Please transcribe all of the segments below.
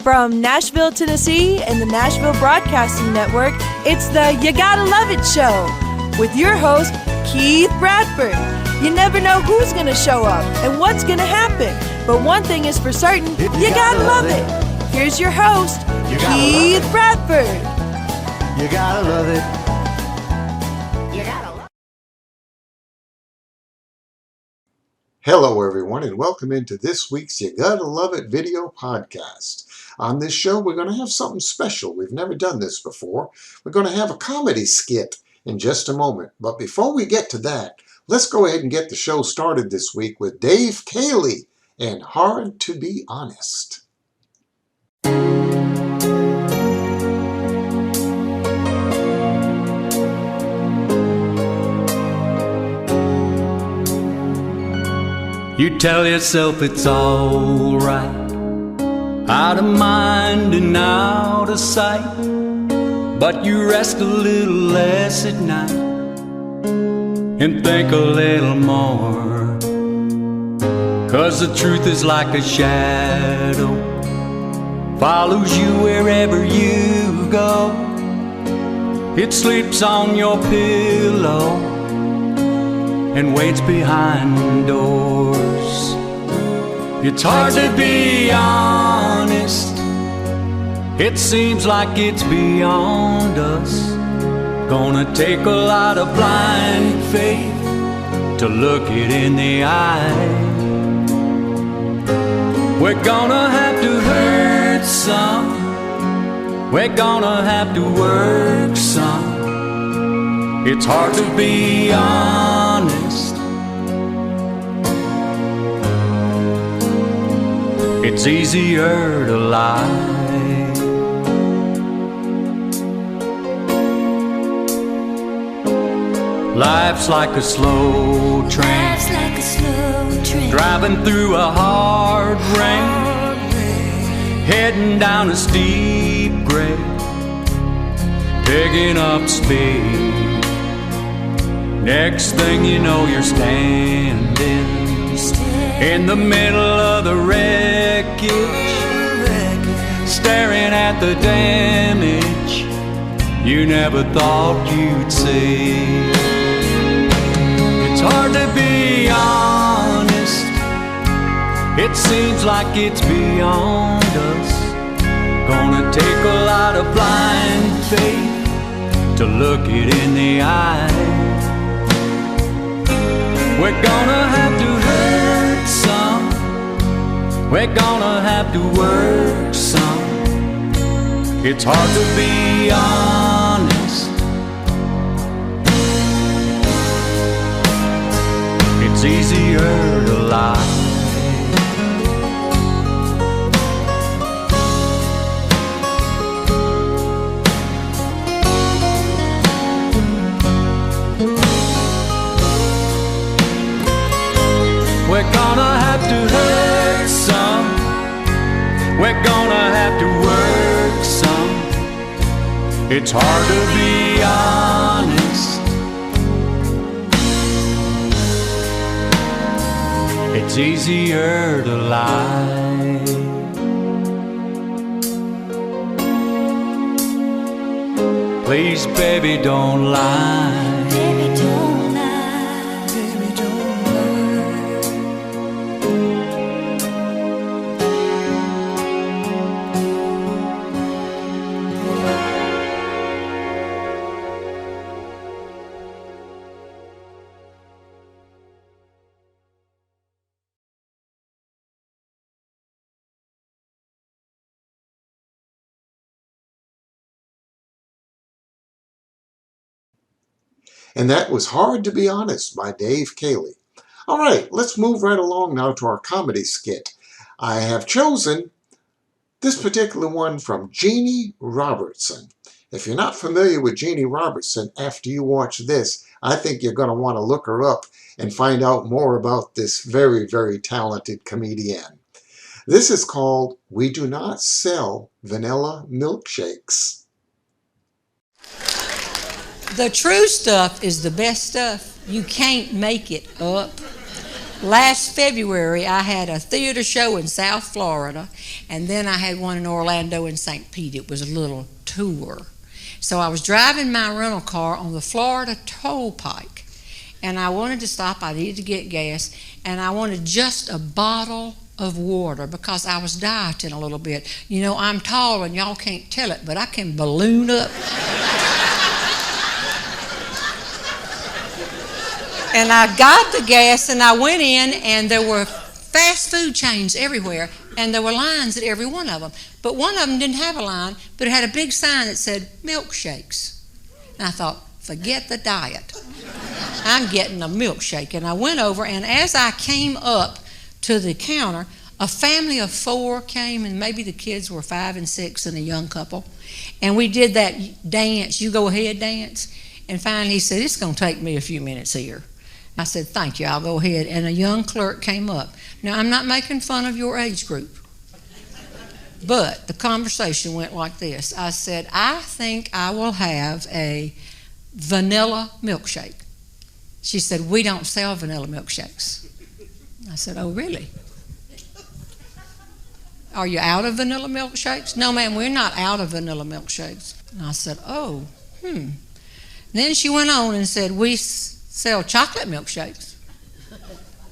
From Nashville, Tennessee and the Nashville Broadcasting Network, it's the You Gotta Love It Show with your host, Keith Bradford. You never know who's going to show up and what's going to happen, but one thing is for certain, you gotta love it. Here's your host, Keith Bradford. You gotta love it. Hello, everyone, and welcome into this week's You Gotta Love It video podcast. On this show, we're going to have something special. We've never done this before. We're going to have a comedy skit in just a moment. But before we get to that, let's go ahead and get the show started this week with Dave Cayley and Hard to Be Honest. You tell yourself it's all right, out of mind and out of sight, but you rest a little less at night and think a little more, 'cause the truth is like a shadow, follows you wherever you go. It sleeps on your pillow and waits behind doors. It's hard to be honest, it seems like it's beyond us. Gonna take a lot of blind faith to look it in the eye. We're gonna have to hurt some, we're gonna have to work some. It's hard to be honest, it's easier to lie. Life's like a slow train, driving through a hard rain, heading down a steep grade, picking up speed. Next thing you know, you're standing in the middle of the wreckage, staring at the damage you never thought you'd see. It's hard to be honest, it seems like it's beyond us. Gonna take a lot of blind faith to look it in the eye. We're gonna have to hurt some, we're gonna have to work some. It's hard to be honest, it's easier to lie. We're gonna have to hurt some, we're gonna have to work some. It's hard to be honest, it's easier to lie. Please, baby, don't lie. And that was Hard to Be Honest by Dave Cayley. All right, let's move right along now to our comedy skit. I have chosen this particular one from Jeannie Robertson. If you're not familiar with Jeannie Robertson, after you watch this, I think you're going to want to look her up and find out more about this very, very talented comedian. This is called We Do Not Sell Vanilla Milkshakes. The true stuff is the best stuff. You can't make it up. Last February, I had a theater show in South Florida, and then I had one in Orlando and St. Pete. It was a little tour. So I was driving my rental car on the Florida Toll Pike, and I wanted to stop. I needed to get gas, and I wanted just a bottle of water because I was dieting a little bit. You know, I'm tall, and y'all can't tell it, but I can balloon up. And I got the gas, and I went in, and there were fast food chains everywhere, and there were lines at every one of them. But one of them didn't have a line, but it had a big sign that said milkshakes. And I thought, forget the diet. I'm getting a milkshake. And I went over, and as I came up to the counter, a family of 4 came, and maybe the kids were 5 and 6 and a young couple. And we did that dance, you go ahead dance. And finally he said, it's going to take me a few minutes here. I said, thank you, I'll go ahead. And a young clerk came up. Now, I'm not making fun of your age group, but the conversation went like this. I said, I think I will have a vanilla milkshake. She said, we don't sell vanilla milkshakes. I said, oh, really? Are you out of vanilla milkshakes? No, ma'am, we're not out of vanilla milkshakes. And I said, oh, Then she went on and said, we sell chocolate milkshakes.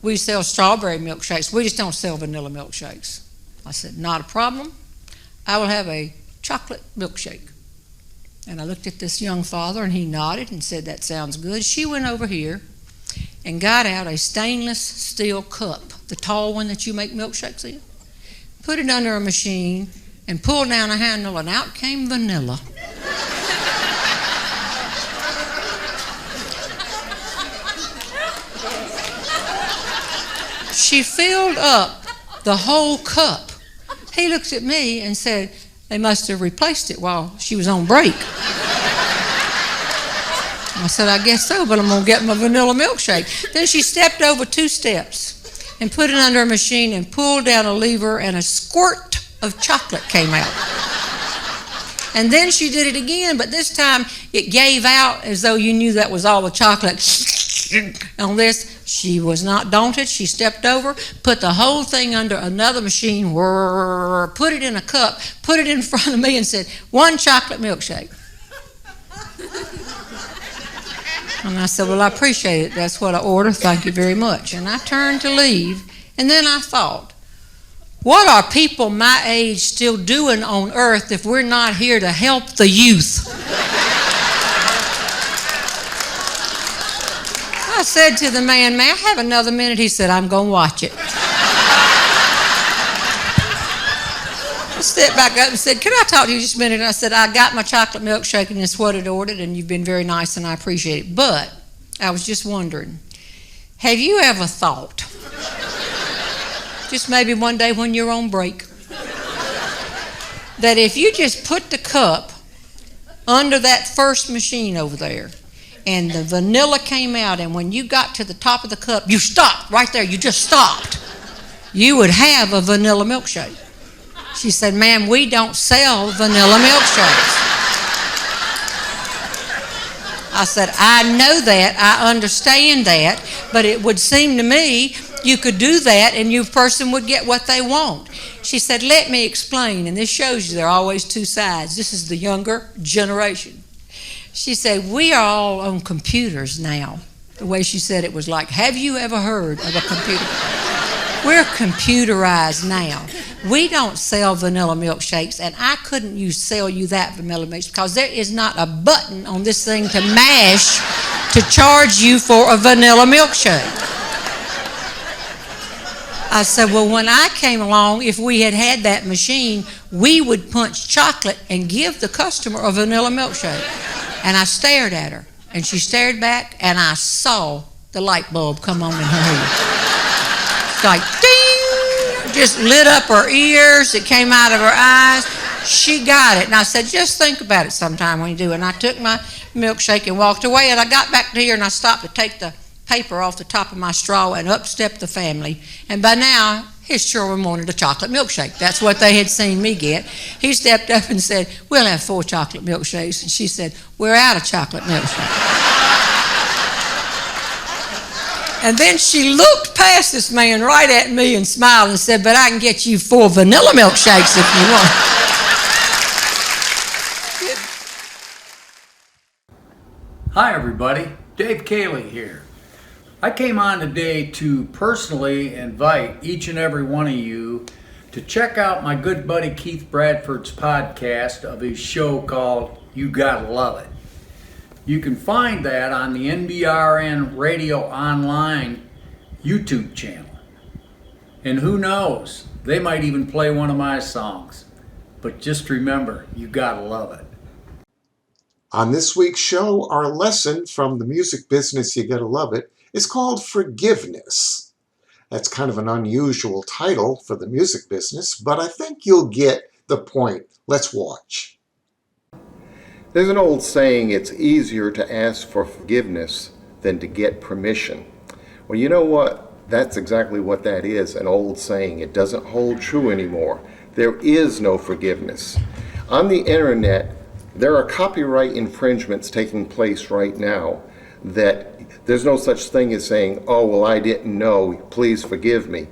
We sell strawberry milkshakes. We just don't sell vanilla milkshakes. I said, not a problem. I will have a chocolate milkshake. And I looked at this young father, and he nodded and said, that sounds good. She went over here and got out a stainless steel cup, the tall one that you make milkshakes in, put it under a machine, and pulled down a handle, and out came vanilla. She filled up the whole cup. He looked at me and said, they must have replaced it while she was on break. I said, I guess so, but I'm going to get my vanilla milkshake. Then she stepped over 2 steps and put it under a machine and pulled down a lever, and a squirt of chocolate came out. And then she did it again, but this time it gave out as though you knew that was all the chocolate. On this, she was not daunted. She stepped over, put the whole thing under another machine, put it in a cup, put it in front of me, and said, 1 chocolate milkshake. And I said, well, I appreciate it. That's what I ordered. Thank you very much. And I turned to leave, and then I thought, what are people my age still doing on earth if we're not here to help the youth? I said to the man, may I have another minute? He said, I'm going to watch it. I stepped back up and said, can I talk to you just a minute? And I said, I got my chocolate milkshake, and it's what it ordered, and you've been very nice, and I appreciate it. But I was just wondering, have you ever thought, just maybe one day when you're on break, that if you just put the cup under that first machine over there, and the vanilla came out, and when you got to the top of the cup, you stopped right there, you just stopped, you would have a vanilla milkshake. She said, ma'am, we don't sell vanilla milkshakes. I said, I know that, I understand that, but it would seem to me you could do that and your person would get what they want. She said, let me explain, and this shows you there are always 2 sides. This is the younger generation. She said, we are all on computers now. The way she said it was like, have you ever heard of a computer? We're computerized now. We don't sell vanilla milkshakes, and I couldn't sell you that vanilla milkshake because there is not a button on this thing to mash to charge you for a vanilla milkshake. I said, well, when I came along, if we had had that machine, we would punch chocolate and give the customer a vanilla milkshake. And I stared at her, and she stared back, and I saw the light bulb come on in her head. It's like, ding, just lit up her ears. It came out of her eyes. She got it. And I said, just think about it sometime when you do. And I took my milkshake and walked away, and I got back to here, and I stopped to take the paper off the top of my straw, and up stepped the family. And by now, his children wanted a chocolate milkshake. That's what they had seen me get. He stepped up and said, we'll have 4 chocolate milkshakes. And she said, we're out of chocolate milkshake. And then she looked past this man right at me and smiled and said, "But I can get you 4 vanilla milkshakes if you want." Hi everybody, Dave Cayley here. I came on today to personally invite each and every one of you to check out my good buddy Keith Bradford's podcast of his show called You Gotta Love It. You can find that on the NBRN Radio Online YouTube channel. And who knows, they might even play one of my songs. But just remember, you gotta love it. On this week's show, our lesson from the music business, You Gotta Love It, is called Forgiveness. That's kind of an unusual title for the music business, but I think you'll get the point. Let's watch. There's an old saying, it's easier to ask for forgiveness than to get permission. Well, you know what? That's exactly what that is, an old saying. It doesn't hold true anymore. There is no forgiveness. On the internet, there are copyright infringements taking place right now that there's no such thing as saying, "Oh, well, I didn't know, please forgive me."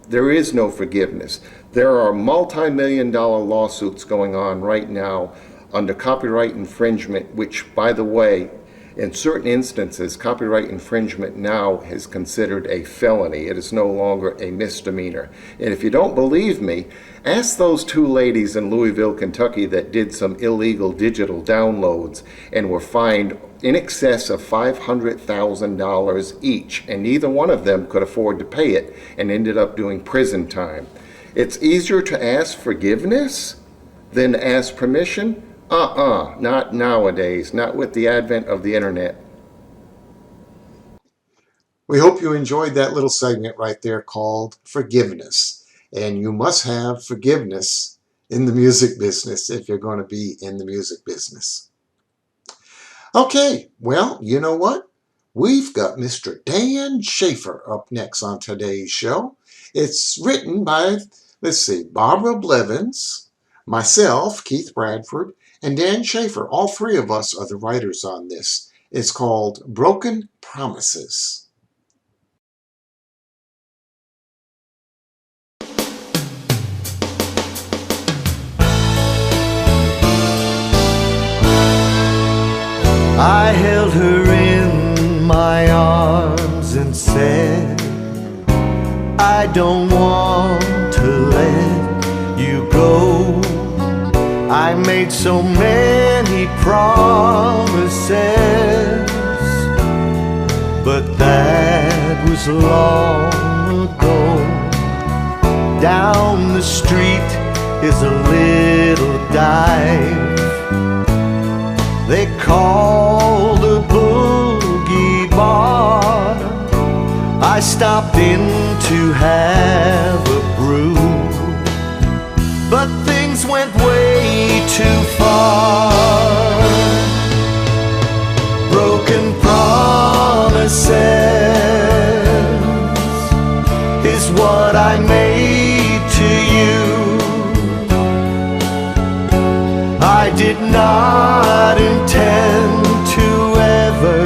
There is no forgiveness. There are multi-million-dollar lawsuits going on right now under copyright infringement, which, by the way, in certain instances, copyright infringement now is considered a felony. It is no longer a misdemeanor. And if you don't believe me, ask those 2 ladies in Louisville, Kentucky that did some illegal digital downloads and were fined in excess of $500,000 each, and neither one of them could afford to pay it and ended up doing prison time. It's easier to ask forgiveness than to ask permission? Not nowadays, not with the advent of the internet. We hope you enjoyed that little segment right there called Forgiveness. And you must have forgiveness in the music business if you're going to be in the music business. Okay, well, you know what? We've got Mr. Dan Schaefer up next on today's show. It's written by, Barbara Blevins, myself, Keith Bradford, and Dan Schaefer. All 3 of us are the writers on this. It's called Broken Promises. I held her in my arms and said, I don't want to let you go. I made so many promises, but that was long ago. Down the street is a little dive they call the Boogie Bar. I stopped in to have a brew, but things went way too far. Broken promises is what I made to you. I did not intend to ever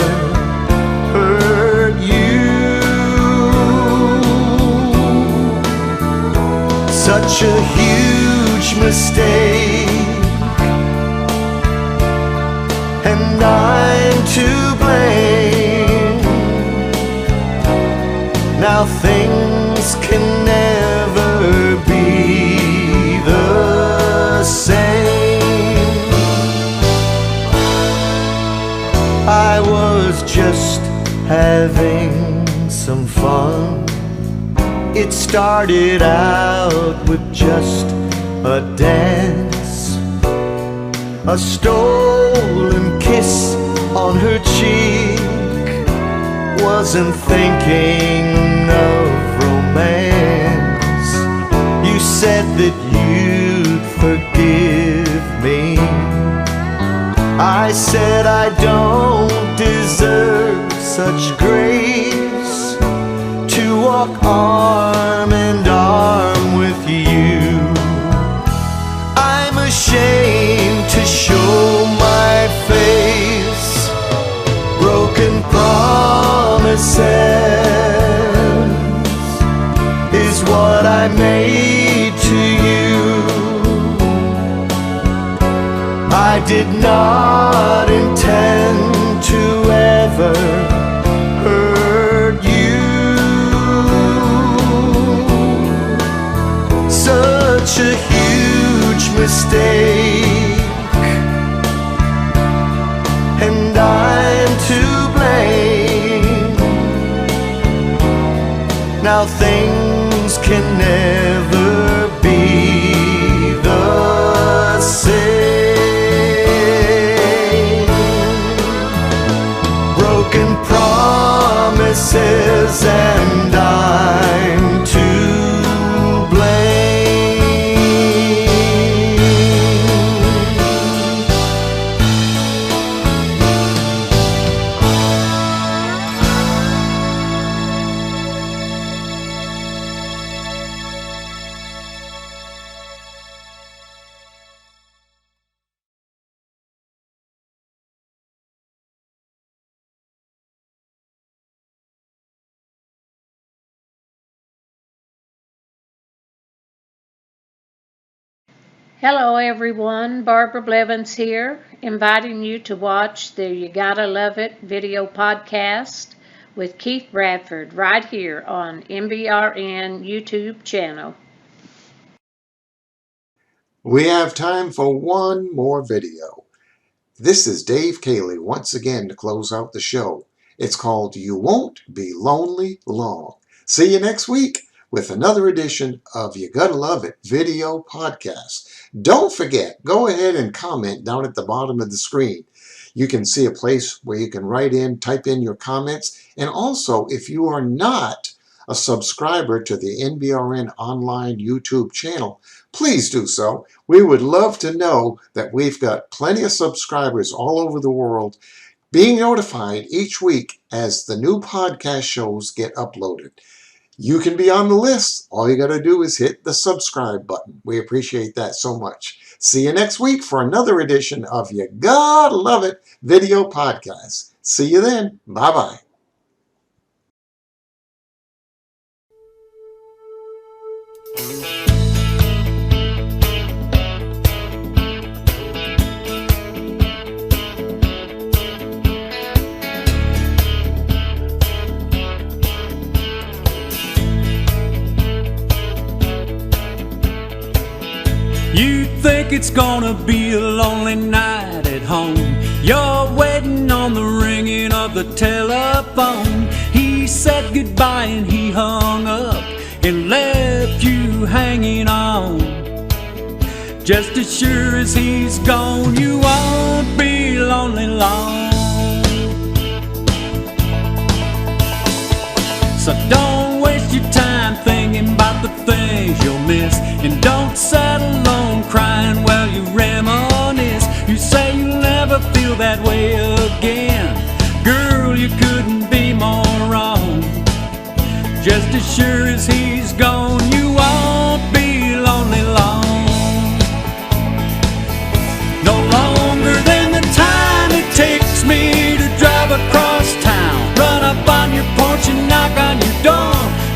hurt you. Such a huge mistake, and I'm to blame. Now things can never be the same. I was just having some fun. It started out with just a dance, a stolen kiss on her cheek. Wasn't thinking of romance. You said that you'd forgive me. I said I don't deserve such grace to walk arm in arm with you. I'm ashamed to show my face. Broken promises I did not intend to ever hurt you. Such a huge mistake, and I'm to blame. Now things can never be the same. Broken promises, and I'm to blame. Hello everyone, Barbara Blevins here, inviting you to watch the You Gotta Love It video podcast with Keith Bradford right here on MBRN YouTube channel. We have time for one more video. This is Dave Cayley once again to close out the show. It's called You Won't Be Lonely Long. See you next week with another edition of You Gotta Love It video podcast. Don't forget, go ahead and comment down at the bottom of the screen. You can see a place where you can type in your comments. And also, if you are not a subscriber to the NBRN online YouTube channel, please do so. We would love to know that we've got plenty of subscribers all over the world being notified each week as the new podcast shows get uploaded. You can be on the list. All you got to do is hit the subscribe button. We appreciate that so much. See you next week for another edition of You Gotta Love It video podcast. See you then. Bye-bye. You think it's gonna be a lonely night at home. You're waiting on the ringing of the telephone. He said goodbye and he hung up and left you hanging on. Just as sure as he's gone, you won't be lonely long. So don't waste your time thinking about the things you'll miss, and don't settle on crying while you reminisce. You say you'll never feel that way again. Girl, you couldn't be more wrong. Just as sure as he's gone, you won't be lonely long. No longer than the time it takes me to drive across town, run up on your porch and knock on your door.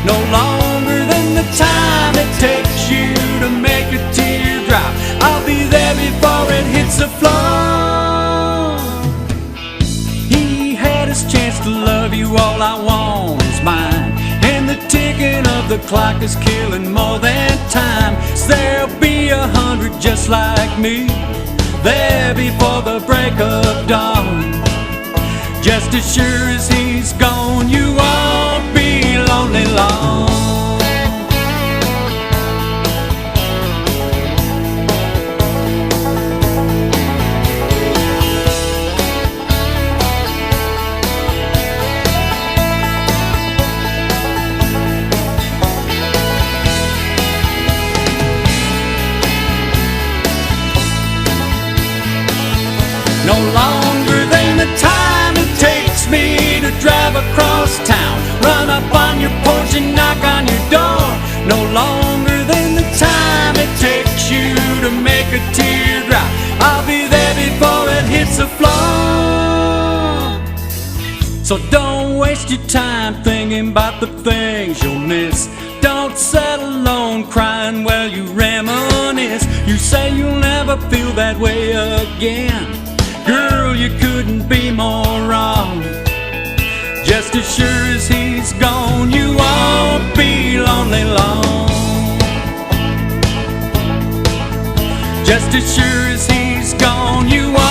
No longer than the time it takes you to make a teardrop. I'll be there before it hits the floor. He had his chance to love you, all I want is mine. And the ticking of the clock is killing more than time. So there'll be 100 just like me there before the break of dawn. Just as sure as he's gone, you won't be lonely long. No longer than the time it takes me to drive across town, run up on your porch and knock on your door. No longer than the time it takes you to make a teardrop. I'll be there before it hits the floor. So don't waste your time thinking about the things you'll miss. Don't settle on crying while you reminisce. You say you'll never never feel that way again. Girl, you couldn't be more wrong. Just as sure as he's gone, you won't be lonely long. Just as sure as he's gone, you won't